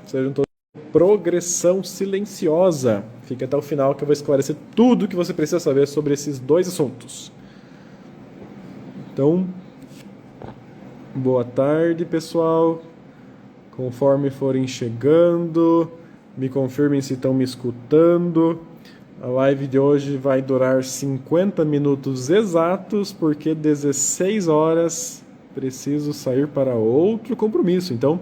Sejam todos Progressão Silenciosa. Fique até o final que eu vou esclarecer tudo que você precisa saber sobre esses dois assuntos. Então, boa tarde, pessoal. Conforme forem chegando, me confirmem se estão me escutando. A live de hoje vai durar 50 minutos exatos, porque 16 horas preciso sair para outro compromisso. Então,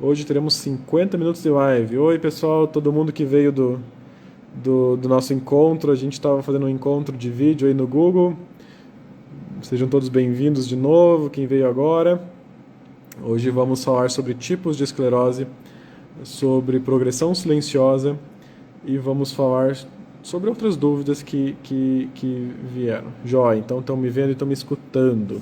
hoje teremos 50 minutos de live. Oi, pessoal, todo mundo que veio do nosso encontro. A gente estava fazendo um encontro de vídeo aí no Google. Sejam todos bem-vindos de novo, quem veio agora. Hoje vamos falar sobre tipos de esclerose, sobre progressão silenciosa e vamos falar sobre outras dúvidas que vieram. Joia, então estão me vendo e estão me escutando.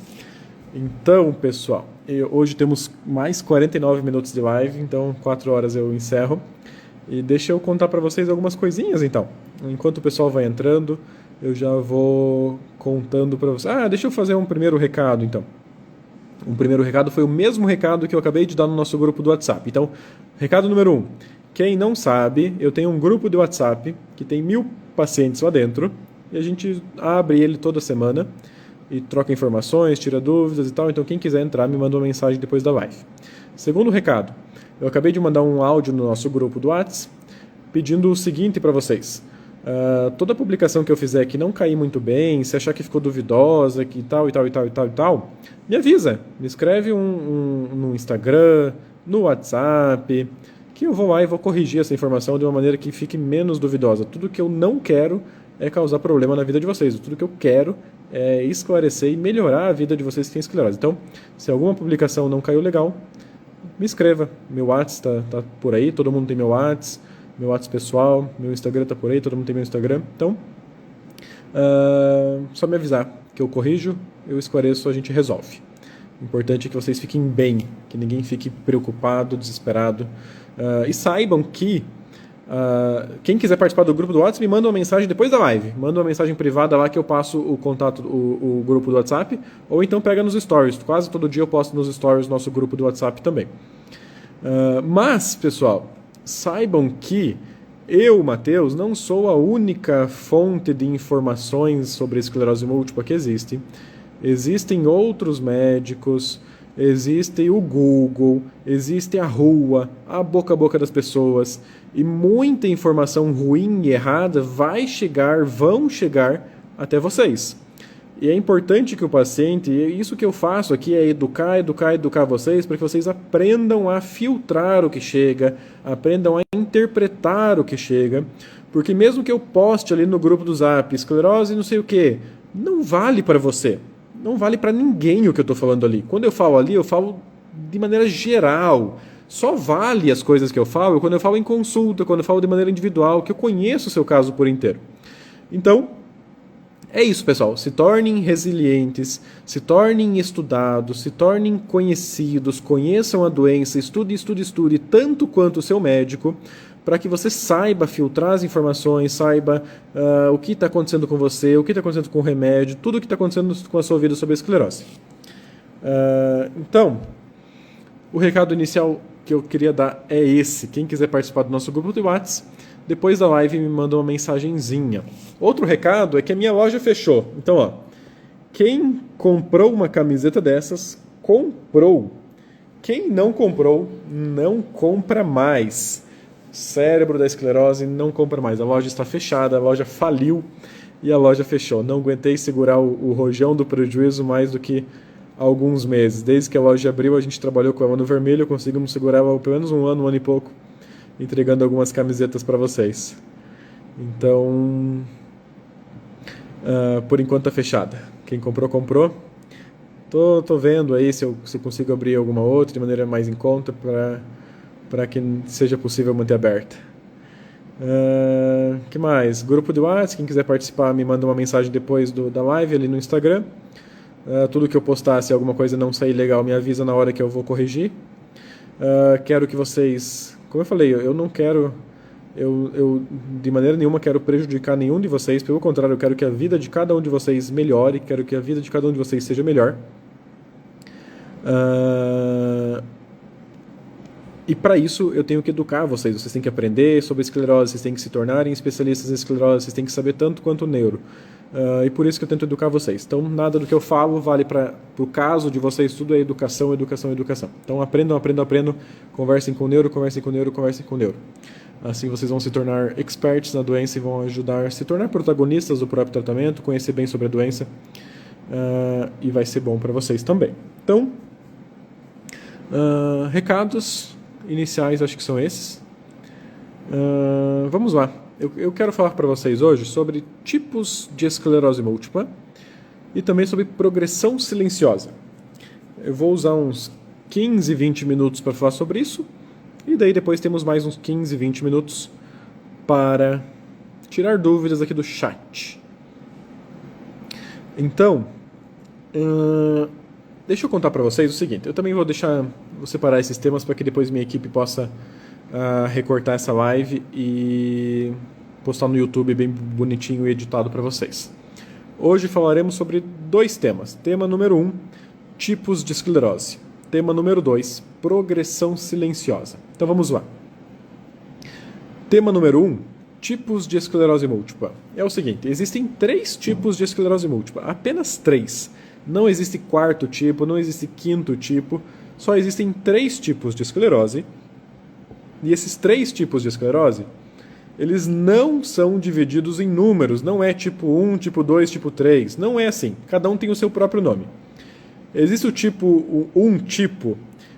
Então, pessoal, hoje temos mais 49 minutos de live, então 4 horas eu encerro. E deixa eu contar para vocês algumas coisinhas, então. Enquanto o pessoal vai entrando, eu já vou contando para vocês. Deixa eu fazer um primeiro recado, então. O primeiro recado foi o mesmo recado que eu acabei de dar no nosso grupo do WhatsApp. Então, recado número 1. Quem não sabe, eu tenho um grupo de WhatsApp que tem 1000 pacientes lá dentro. E a gente abre ele toda semana e troca informações, tira dúvidas e tal. Então, quem quiser entrar, me manda uma mensagem depois da live. Segundo recado. Eu acabei de mandar um áudio no nosso grupo do WhatsApp pedindo o seguinte para vocês. Toda publicação que eu fizer que não cair muito bem, se achar que ficou duvidosa, que tal, me avisa. Me escreve no Instagram, no WhatsApp, que eu vou lá e vou corrigir essa informação de uma maneira que fique menos duvidosa. Tudo que eu não quero é causar problema na vida de vocês. Tudo que eu quero é esclarecer e melhorar a vida de vocês que têm esclerose. Então, se alguma publicação não caiu legal, me escreva. Meu WhatsApp tá por aí, todo mundo tem meu WhatsApp. Meu WhatsApp pessoal, meu Instagram tá por aí, todo mundo tem meu Instagram. Então, só me avisar que eu corrijo, eu esclareço, a gente resolve. O importante é que vocês fiquem bem, que ninguém fique preocupado, desesperado. E saibam que quem quiser participar do grupo do WhatsApp, me manda uma mensagem depois da live. Manda uma mensagem privada lá que eu passo o contato, o grupo do WhatsApp. Ou então pega nos stories. Quase todo dia eu posto nos stories nosso grupo do WhatsApp também. Mas, pessoal, saibam que eu, Matheus, não sou a única fonte de informações sobre esclerose múltipla que existe. Existem outros médicos, existe o Google, existe a rua, a boca das pessoas, e muita informação ruim e errada vão chegar até vocês. E é importante que o paciente, e isso que eu faço aqui é educar vocês, para que vocês aprendam a filtrar o que chega, aprendam a interpretar o que chega, porque mesmo que eu poste ali no grupo do Zap, esclerose não sei o que, não vale para você, não vale para ninguém o que eu estou falando ali. Quando eu falo ali, eu falo de maneira geral, só vale as coisas que eu falo quando eu falo em consulta, quando eu falo de maneira individual, que eu conheço o seu caso por inteiro. Então, é isso, pessoal. Se tornem resilientes, se tornem estudados, se tornem conhecidos, conheçam a doença, estude, tanto quanto o seu médico, para que você saiba filtrar as informações, saiba o que está acontecendo com você, o que está acontecendo com o remédio, tudo o que está acontecendo com a sua vida sobre a esclerose. Então, o recado inicial que eu queria dar é esse. Quem quiser participar do nosso grupo de WhatsApp, depois da live me manda uma mensagenzinha. Outro recado é que a minha loja fechou. Então, quem comprou uma camiseta dessas, comprou. Quem não comprou, não compra mais. Cérebro da esclerose não compra mais. A loja está fechada, a loja faliu e a loja fechou. Não aguentei segurar o rojão do prejuízo mais do que alguns meses. Desde que a loja abriu, a gente trabalhou com a Ano Vermelho, conseguimos segurar pelo menos um ano e pouco, entregando algumas camisetas para vocês. Então, por enquanto tá fechada. Quem comprou, comprou. Tô vendo aí se eu consigo abrir alguma outra de maneira mais em conta para que seja possível manter aberta. Que mais? Grupo de WhatsApp, quem quiser participar me manda uma mensagem depois da live ali no Instagram. Tudo que eu postar, se alguma coisa não sair legal, me avisa na hora que eu vou corrigir. Quero que vocês... Como eu falei, eu não quero... Eu de maneira nenhuma quero prejudicar nenhum de vocês. Pelo contrário, eu quero que a vida de cada um de vocês melhore. Quero que a vida de cada um de vocês seja melhor. E para isso eu tenho que educar vocês. Vocês têm que aprender sobre esclerose, vocês têm que se tornarem especialistas em esclerose, vocês têm que saber tanto quanto o neuro. E por isso que eu tento educar vocês. Então, nada do que eu falo vale para o caso de vocês, tudo é educação, educação, educação. Então, aprendam, aprendam, aprendam, conversem com o neuro, conversem com o neuro, conversem com o neuro. Assim vocês vão se tornar experts na doença e vão ajudar a se tornar protagonistas do próprio tratamento, conhecer bem sobre a doença, e vai ser bom para vocês também. Então, recados iniciais acho que são esses. Vamos lá. Eu quero falar para vocês hoje sobre tipos de esclerose múltipla e também sobre progressão silenciosa. Eu vou usar uns 15, 20 minutos para falar sobre isso e daí depois temos mais uns 15, 20 minutos para tirar dúvidas aqui do chat. Então, deixa eu contar para vocês o seguinte. Eu também vou separar esses temas para que depois minha equipe possa recortar essa live e postar no YouTube bem bonitinho e editado para vocês. Hoje falaremos sobre 2 temas. Tema número 1, tipos de esclerose. Tema número 2, progressão silenciosa. Então vamos lá. Tema número 1, tipos de esclerose múltipla. É o seguinte, existem 3 tipos de esclerose múltipla, apenas 3. Não existe 4º tipo, não existe 5º tipo, só existem 3 tipos de esclerose. E esses 3 tipos de esclerose, eles não são divididos em números, não é tipo 1, tipo 2, tipo 3, não é assim. Cada um tem o seu próprio nome. Existe o tipo, um tipo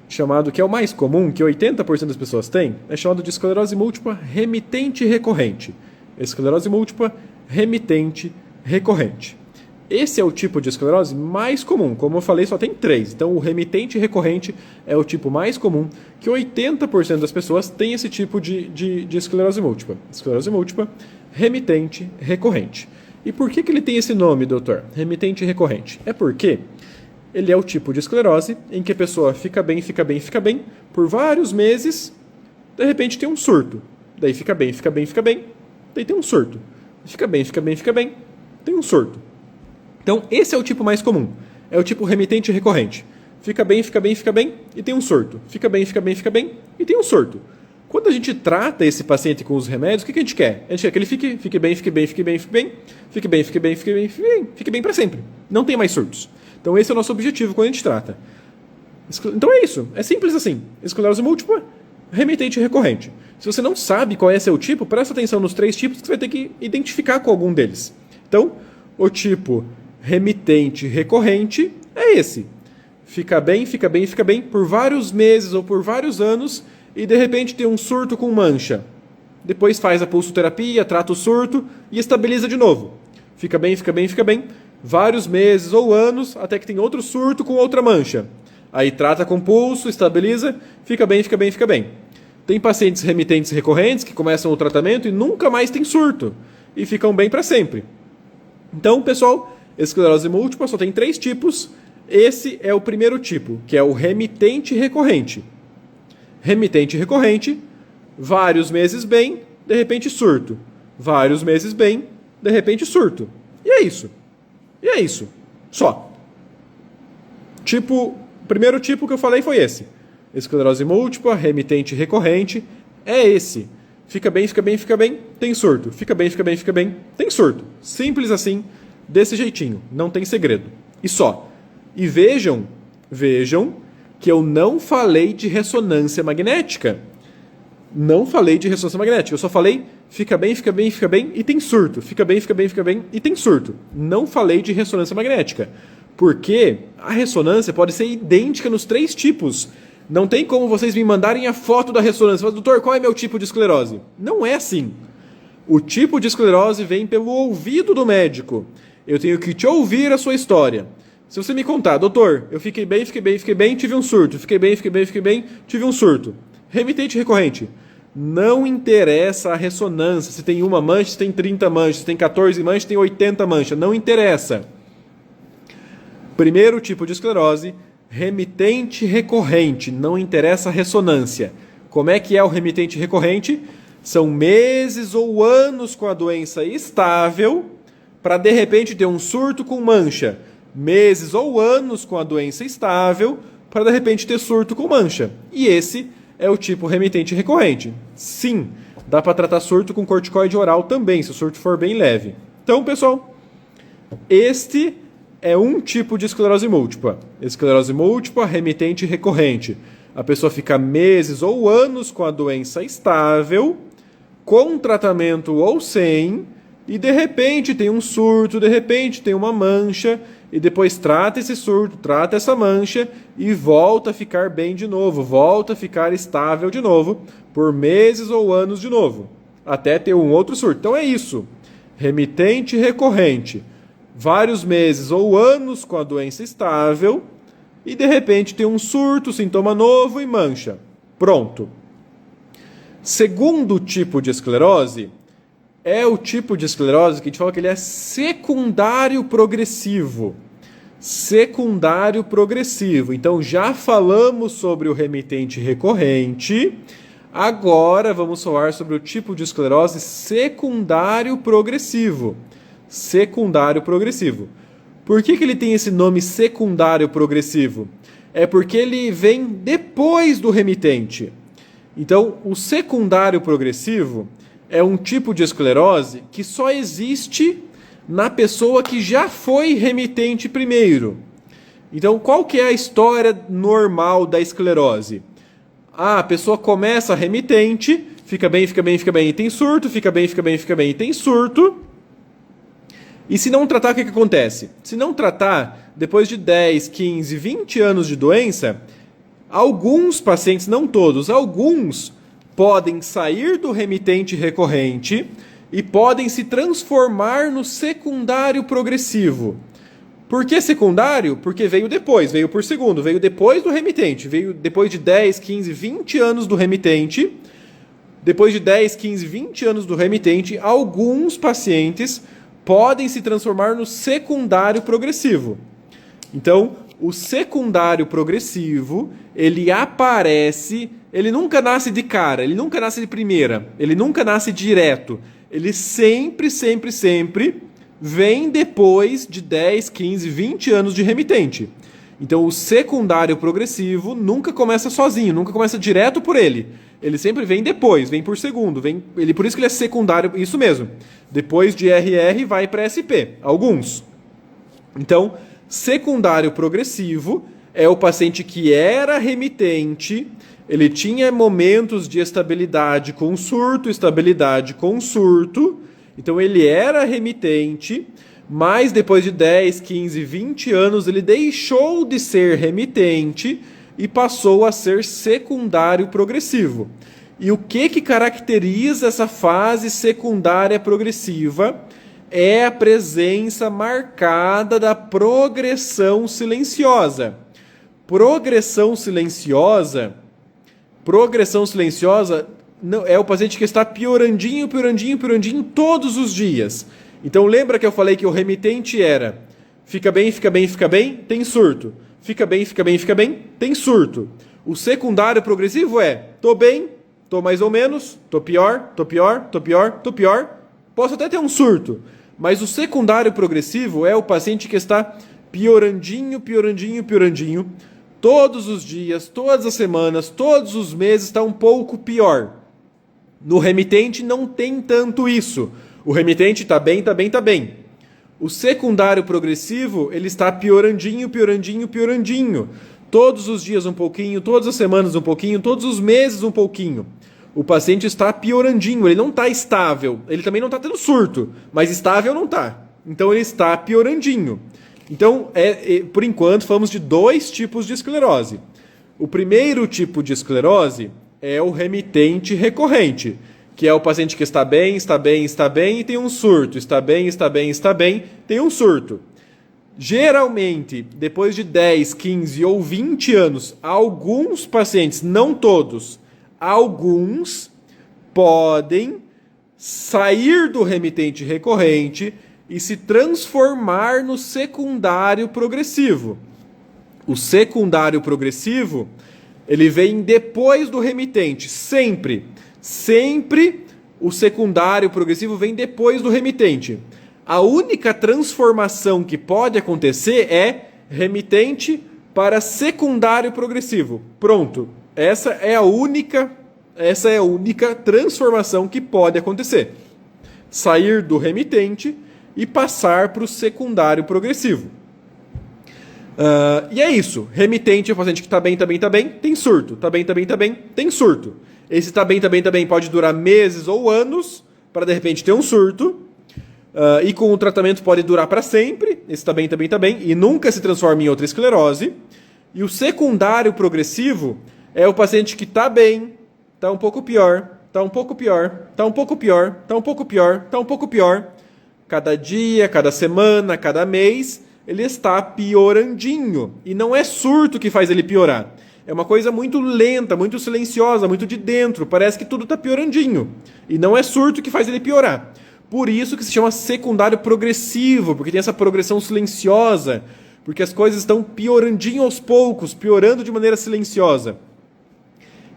chamado, que é o mais comum, que 80% das pessoas têm, é chamado de esclerose múltipla remitente recorrente. Esclerose múltipla remitente recorrente. Esse é o tipo de esclerose mais comum. Como eu falei, só tem 3. Então, o remitente recorrente é o tipo mais comum, que 80% das pessoas têm esse tipo de esclerose múltipla. Esclerose múltipla remitente recorrente. E por que ele tem esse nome, doutor? Remitente recorrente. É porque ele é o tipo de esclerose em que a pessoa fica bem, fica bem, fica bem, por vários meses, de repente tem um surto. Daí fica bem, fica bem, fica bem, daí tem um surto. Fica bem, fica bem, fica bem, tem um surto. Então, esse é o tipo mais comum. É o tipo remitente recorrente. Fica bem, fica bem, fica bem e tem um surto. Fica bem, fica bem, fica bem e tem um surto. Quando a gente trata esse paciente com os remédios, o que a gente quer? A gente quer que ele fique bem, fique bem, fique bem, fique bem, fique bem, fique bem, fique bem, fique bem, fique bem para sempre. Não tem mais surtos. Então, esse é o nosso objetivo quando a gente trata. Então, é isso. É simples assim. Esclerose múltipla, remitente recorrente. Se você não sabe qual é seu tipo, presta atenção nos 3 tipos que você vai ter que identificar com algum deles. Então, o tipo remitente recorrente é esse. Fica bem, fica bem, fica bem por vários meses ou por vários anos e de repente tem um surto com mancha. Depois faz a pulsoterapia, trata o surto e estabiliza de novo. Fica bem, fica bem, fica bem. Vários meses ou anos até que tem outro surto com outra mancha. Aí trata com pulso, estabiliza, fica bem, fica bem, fica bem. Tem pacientes remitentes recorrentes que começam o tratamento e nunca mais tem surto e ficam bem para sempre. Então, pessoal, esclerose múltipla só tem 3 tipos. Esse é o primeiro tipo, que é o remitente recorrente. Remitente recorrente, vários meses bem, de repente surto. Vários meses bem, de repente surto. E é isso. E é isso. Só. O primeiro tipo que eu falei foi esse. Esclerose múltipla, remitente recorrente, é esse. Fica bem, fica bem, fica bem, tem surto. Fica bem, fica bem, fica bem, tem surto. Simples assim. Desse jeitinho, não tem segredo. E só. E vejam que eu não falei de ressonância magnética. Não falei de ressonância magnética. Eu só falei fica bem, fica bem, fica bem e tem surto. Fica bem, fica bem, fica bem e tem surto. Não falei de ressonância magnética. Porque a ressonância pode ser idêntica nos 3 tipos. Não tem como vocês me mandarem a foto da ressonância. Doutor, qual é meu tipo de esclerose? Não é assim. O tipo de esclerose vem pelo ouvido do médico. Eu tenho que te ouvir a sua história. Se você me contar, doutor, eu fiquei bem, tive um surto. Fiquei bem, tive um surto. Remitente recorrente. Não interessa a ressonância. Se tem uma mancha, se tem 30 manchas, se tem 14 manchas, se tem 80 manchas. Não interessa. Primeiro tipo de esclerose, remitente recorrente. Não interessa a ressonância. Como é que é o remitente recorrente? São meses ou anos com a doença estável para de repente ter um surto com mancha. Meses ou anos com a doença estável para de repente ter surto com mancha. E esse é o tipo remitente recorrente. Sim, dá para tratar surto com corticoide oral também, se o surto for bem leve. Então, pessoal, este é um tipo de esclerose múltipla. Esclerose múltipla remitente recorrente. A pessoa fica meses ou anos com a doença estável, com tratamento ou sem, e de repente tem um surto, de repente tem uma mancha, e depois trata esse surto, trata essa mancha e volta a ficar bem de novo, volta a ficar estável de novo, por meses ou anos de novo, até ter um outro surto. Então é isso, remitente recorrente, vários meses ou anos com a doença estável, e de repente tem um surto, sintoma novo e mancha. Pronto. Segundo tipo de esclerose é o tipo de esclerose que a gente fala que ele é secundário progressivo. Secundário progressivo. Então já falamos sobre o remitente recorrente. Agora vamos falar sobre o tipo de esclerose secundário progressivo. Secundário progressivo. Por que ele tem esse nome secundário progressivo? É porque ele vem depois do remitente. Então, o secundário progressivo é um tipo de esclerose que só existe na pessoa que já foi remitente primeiro. Então, qual que é a história normal da esclerose? A pessoa começa remitente, fica bem, e tem surto, fica bem, e tem surto. E se não tratar, o que acontece? Se não tratar, depois de 10, 15, 20 anos de doença, alguns pacientes, não todos, alguns podem sair do remitente recorrente e podem se transformar no secundário progressivo. Por que secundário? Porque veio depois, veio por segundo, veio depois do remitente, veio depois de 10, 15, 20 anos do remitente. Depois de 10, 15, 20 anos do remitente, alguns pacientes podem se transformar no secundário progressivo. Então, o secundário progressivo, ele aparece, ele nunca nasce de cara, ele nunca nasce de primeira, ele nunca nasce direto. Ele sempre vem depois de 10, 15, 20 anos de remitente. Então, o secundário progressivo nunca começa sozinho, nunca começa direto por ele. Ele sempre vem depois, vem por segundo. Por isso que ele é secundário, isso mesmo. Depois de RR vai para SP, alguns. Então, secundário progressivo é o paciente que era remitente, ele tinha momentos de estabilidade com surto, então ele era remitente, mas depois de 10, 15, 20 anos ele deixou de ser remitente e passou a ser secundário progressivo. E o que caracteriza essa fase secundária progressiva? É a presença marcada da progressão silenciosa. Progressão silenciosa não, é o paciente que está piorandinho todos os dias. Então lembra que eu falei que o remitente era fica bem, tem surto. Fica bem, tem surto. O secundário progressivo é tô bem, tô mais ou menos, tô pior. Posso até ter um surto. Mas o secundário progressivo é o paciente que está piorandinho. Todos os dias, todas as semanas, todos os meses está um pouco pior. No remitente não tem tanto isso. O remitente está bem. O secundário progressivo, ele está piorandinho. Todos os dias um pouquinho, todas as semanas um pouquinho, todos os meses um pouquinho. O paciente está piorandinho, ele não está estável. Ele também não está tendo surto, mas estável não está. Então ele está piorandinho. Então, por enquanto, falamos de dois tipos de esclerose. O primeiro tipo de esclerose é o remitente recorrente, que é o paciente que está bem e tem um surto. Está bem, tem um surto. Geralmente, depois de 10, 15 ou 20 anos, alguns pacientes, não todos, alguns podem sair do remitente recorrente e se transformar no secundário progressivo. O secundário progressivo, ele vem depois do remitente, sempre o secundário progressivo vem depois do remitente. A única transformação que pode acontecer é remitente para secundário progressivo. Pronto. Essa é a única transformação que pode acontecer. Sair do remitente e passar para o secundário progressivo. E é isso. Remitente é o paciente que está bem, tem surto. Está bem, tem surto. Esse está bem, pode durar meses ou anos para de repente ter um surto. E com o tratamento pode durar para sempre. Esse está bem, e nunca se transforma em outra esclerose. E o secundário progressivo é o paciente que está bem, está um pouco pior, está um pouco pior, está um pouco pior, está um pouco pior, está um pouco pior. Cada dia, cada semana, cada mês, ele está piorandinho. E não é surto que faz ele piorar. É uma coisa muito lenta, muito silenciosa, muito de dentro. Parece que tudo está piorandinho. E não é surto que faz ele piorar. Por isso que se chama secundário progressivo, porque tem essa progressão silenciosa, porque as coisas estão piorandinho aos poucos, piorando de maneira silenciosa.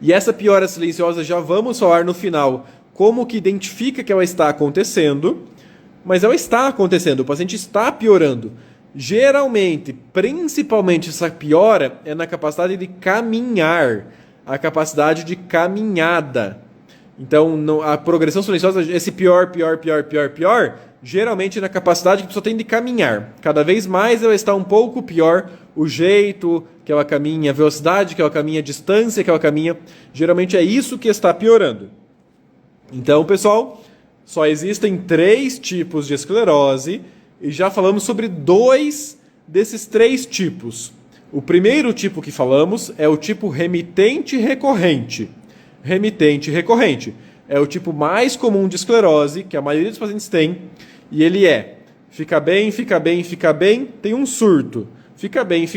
E essa piora silenciosa já vamos falar no final como que identifica que ela está acontecendo, mas ela está acontecendo, o paciente está piorando. Geralmente, principalmente essa piora é na capacidade de caminhar, a capacidade de caminhada. Então, a progressão silenciosa, esse pior, geralmente na capacidade que a pessoa tem de caminhar. Cada vez mais ela está um pouco pior, o jeito que ela caminha, a velocidade que ela caminha, a distância que ela caminha, geralmente é isso que está piorando. Então, pessoal, só existem 3 tipos de esclerose e já falamos sobre 2 desses 3 tipos. O primeiro tipo que falamos é o tipo remitente recorrente. Remitente recorrente é o tipo mais comum de esclerose que a maioria dos pacientes tem, e ele fica bem, tem um surto. Fica bem,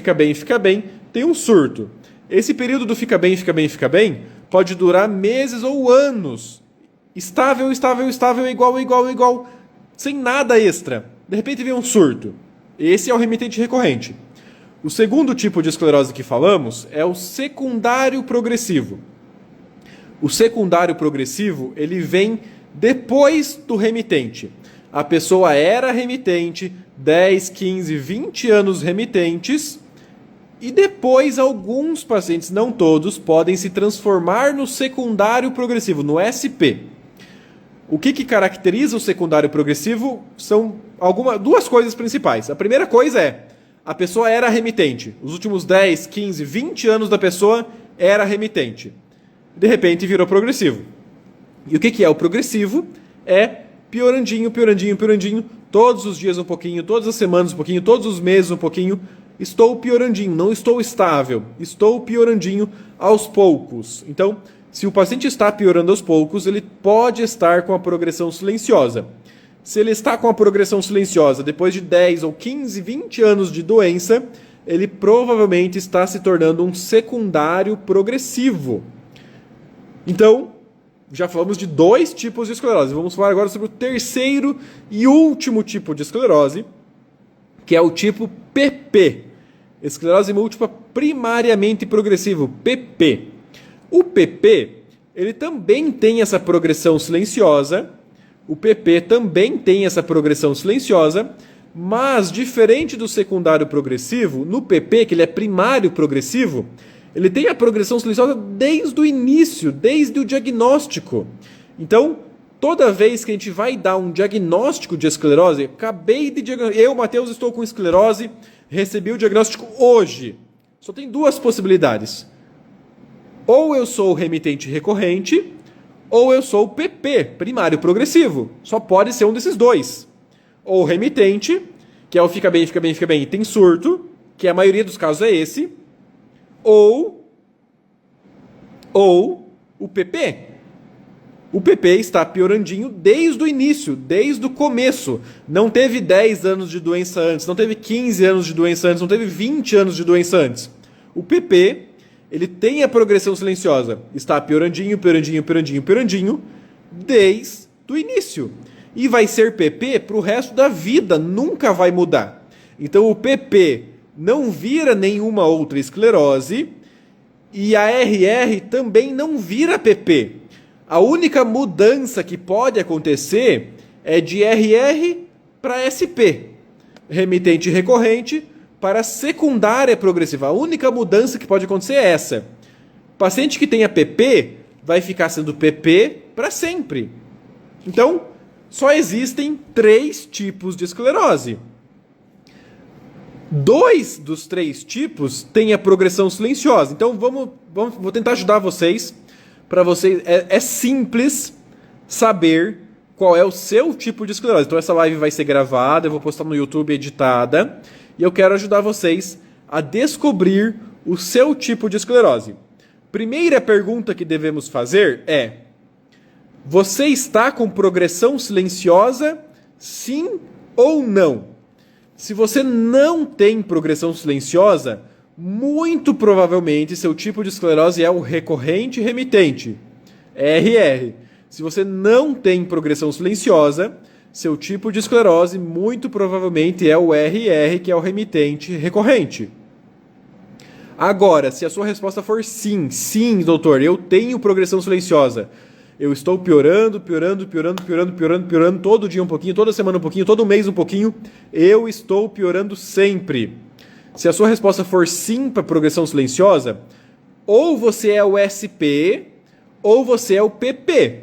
tem um surto. Esse período do fica bem, pode durar meses ou anos. Estável, igual, sem nada extra. De repente vem um surto. Esse é o remitente recorrente. O segundo tipo de esclerose que falamos é o secundário progressivo. O secundário progressivo, ele vem depois do remitente. A pessoa era remitente, 10, 15, 20 anos remitentes, e depois alguns pacientes, não todos, podem se transformar no secundário progressivo, no SP. O que caracteriza o secundário progressivo são 2 coisas principais. A primeira coisa é, a pessoa era remitente. Os últimos 10, 15, 20 anos da pessoa era remitente. De repente virou progressivo. E o que é o progressivo? É piorandinho, todos os dias um pouquinho, todas as semanas um pouquinho, todos os meses um pouquinho. Estou piorandinho, não estou estável, estou piorandinho aos poucos. Então, se o paciente está piorando aos poucos, ele pode estar com a progressão silenciosa. Se ele está com a progressão silenciosa depois de 10 ou 15, 20 anos de doença, ele provavelmente está se tornando um secundário progressivo. Então, já falamos de 2 tipos de esclerose. Vamos falar agora sobre o terceiro e último tipo de esclerose, que é o tipo PP. Esclerose múltipla primariamente progressivo, PP. O PP, ele também tem essa progressão silenciosa. Mas diferente do secundário progressivo, no PP, que ele é primário progressivo, ele tem a progressão silenciosa desde o início, desde o diagnóstico. Então, toda vez que a gente vai dar um diagnóstico de esclerose, acabei de diagnosticar, eu, Matheus, estou com esclerose, recebi o diagnóstico hoje. Só tem 2 possibilidades. Ou eu sou remitente recorrente, ou eu sou PP, primário progressivo. Só pode ser um desses 2. Ou remitente, que é o fica bem e tem surto, que a maioria dos casos é esse. Ou o PP. O PP está piorandinho desde o início, desde o começo. Não teve 10 anos de doença antes, não teve 15 anos de doença antes, não teve 20 anos de doença antes. O PP, ele tem a progressão silenciosa. Está piorandinho, desde o início. E vai ser PP para o resto da vida, nunca vai mudar. Então o PP não vira nenhuma outra esclerose e a RR também não vira PP. A única mudança que pode acontecer é de RR para SP, remitente recorrente, para secundária progressiva. A única mudança que pode acontecer é essa. Paciente que tenha PP vai ficar sendo PP para sempre. Então, só existem 3 tipos de esclerose. 2 dos 3 tipos têm a progressão silenciosa. Então, vou tentar ajudar vocês. Para vocês, é simples saber qual é o seu tipo de esclerose. Então, essa live vai ser gravada, eu vou postar no YouTube editada. E eu quero ajudar vocês a descobrir o seu tipo de esclerose. Primeira pergunta que devemos fazer é: você está com progressão silenciosa, sim ou não? Se você não tem progressão silenciosa, muito provavelmente seu tipo de esclerose é o recorrente remitente, RR. Se você não tem progressão silenciosa, seu tipo de esclerose muito provavelmente é o RR, que é o remitente recorrente. Agora, se a sua resposta for sim, sim, doutor, eu tenho progressão silenciosa, eu estou piorando, todo dia um pouquinho, toda semana um pouquinho, todo mês um pouquinho, eu estou piorando sempre. Se a sua resposta for sim para progressão silenciosa, ou você é o SP, ou você é o PP.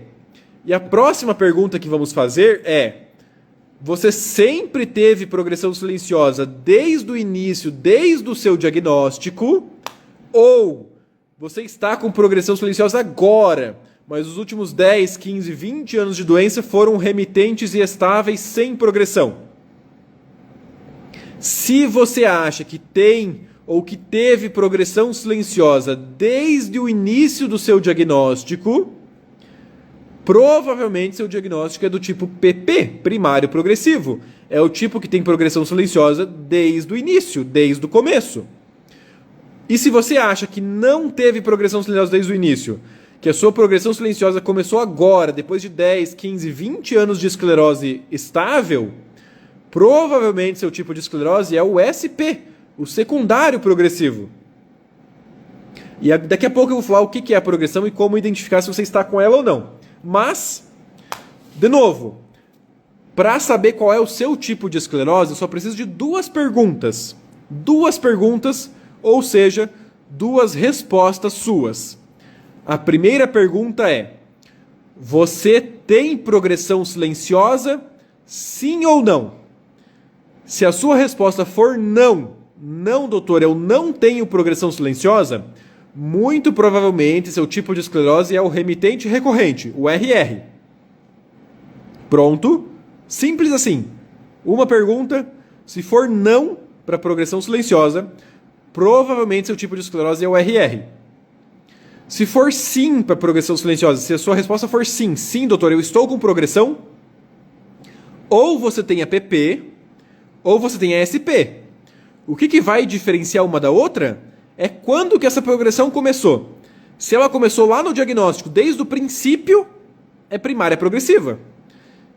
E a próxima pergunta que vamos fazer é: você sempre teve progressão silenciosa desde o início, desde o seu diagnóstico, ou você está com progressão silenciosa agora, mas os últimos 10, 15, 20 anos de doença foram remitentes e estáveis sem progressão? Se você acha que tem ou que teve progressão silenciosa desde o início do seu diagnóstico, provavelmente seu diagnóstico é do tipo PP, primário progressivo. É o tipo que tem progressão silenciosa desde o início, desde o começo. E se você acha que não teve progressão silenciosa desde o início, que a sua progressão silenciosa começou agora, depois de 10, 15, 20 anos de esclerose estável, provavelmente seu tipo de esclerose é o SP, o secundário progressivo. E daqui a pouco eu vou falar o que é a progressão e como identificar se você está com ela ou não. Mas, de novo, para saber qual é o seu tipo de esclerose, eu só preciso de 2 perguntas. 2 perguntas, ou seja, 2 respostas suas. A primeira pergunta é: você tem progressão silenciosa, sim ou não? Se a sua resposta for não, não, doutor, eu não tenho progressão silenciosa, muito provavelmente seu tipo de esclerose é o remitente recorrente, o RR. Pronto? Simples assim. Uma pergunta: se for não para progressão silenciosa, provavelmente seu tipo de esclerose é o RR. Se for sim para progressão silenciosa, se a sua resposta for sim, sim, doutor, eu estou com progressão, ou você tem a PP, ou você tem a SP. O que vai diferenciar uma da outra é quando que essa progressão começou. Se ela começou lá no diagnóstico, desde o princípio, é primária progressiva.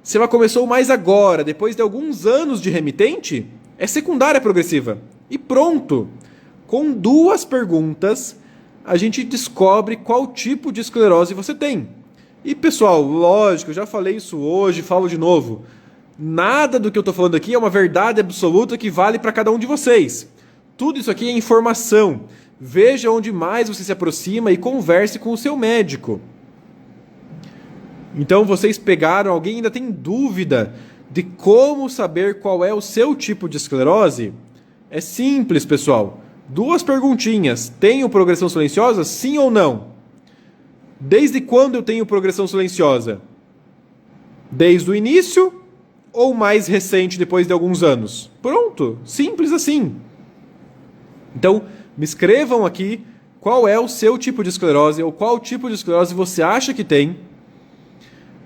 Se ela começou mais agora, depois de alguns anos de remitente, é secundária progressiva. E pronto! Com 2 perguntas, a gente descobre qual tipo de esclerose você tem. E pessoal, lógico, eu já falei isso hoje, falo de novo. Nada do que eu estou falando aqui é uma verdade absoluta que vale para cada um de vocês. Tudo isso aqui é informação. Veja onde mais você se aproxima e converse com o seu médico. Então vocês pegaram, alguém ainda tem dúvida de como saber qual é o seu tipo de esclerose? É simples, pessoal. 2 perguntinhas. Tenho progressão silenciosa? Sim ou não? Desde quando eu tenho progressão silenciosa? Desde o início ou mais recente, depois de alguns anos? Pronto. Simples assim. Então, me escrevam aqui qual é o seu tipo de esclerose ou qual tipo de esclerose você acha que tem.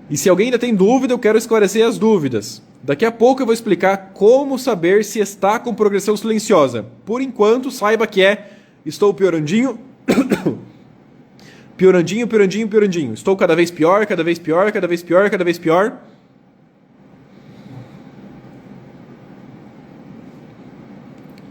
E se alguém ainda tem dúvida, eu quero esclarecer as dúvidas. Daqui a pouco eu vou explicar como saber se está com progressão silenciosa. Por enquanto, saiba que estou piorandinho, piorandinho. Estou cada vez pior.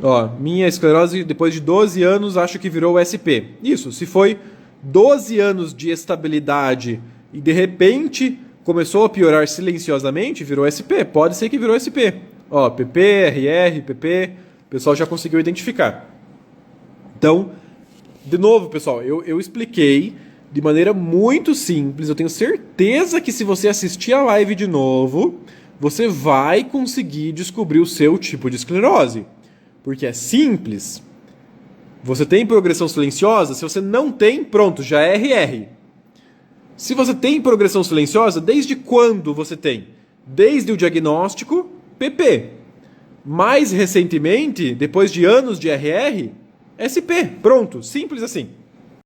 Ó, minha esclerose, depois de 12 anos, acho que virou SP. Isso, se foi 12 anos de estabilidade e de repente começou a piorar silenciosamente, virou SP. Pode ser que virou SP. Ó, PP, RR, PP, o pessoal já conseguiu identificar. Então, de novo, pessoal, eu expliquei de maneira muito simples. Eu tenho certeza que se você assistir a live de novo, você vai conseguir descobrir o seu tipo de esclerose. Porque é simples. Você tem progressão silenciosa? Se você não tem, pronto, já é RR. Se você tem progressão silenciosa, desde quando você tem? Desde o diagnóstico PP. Mais recentemente, depois de anos de RR, SP. Pronto, simples assim.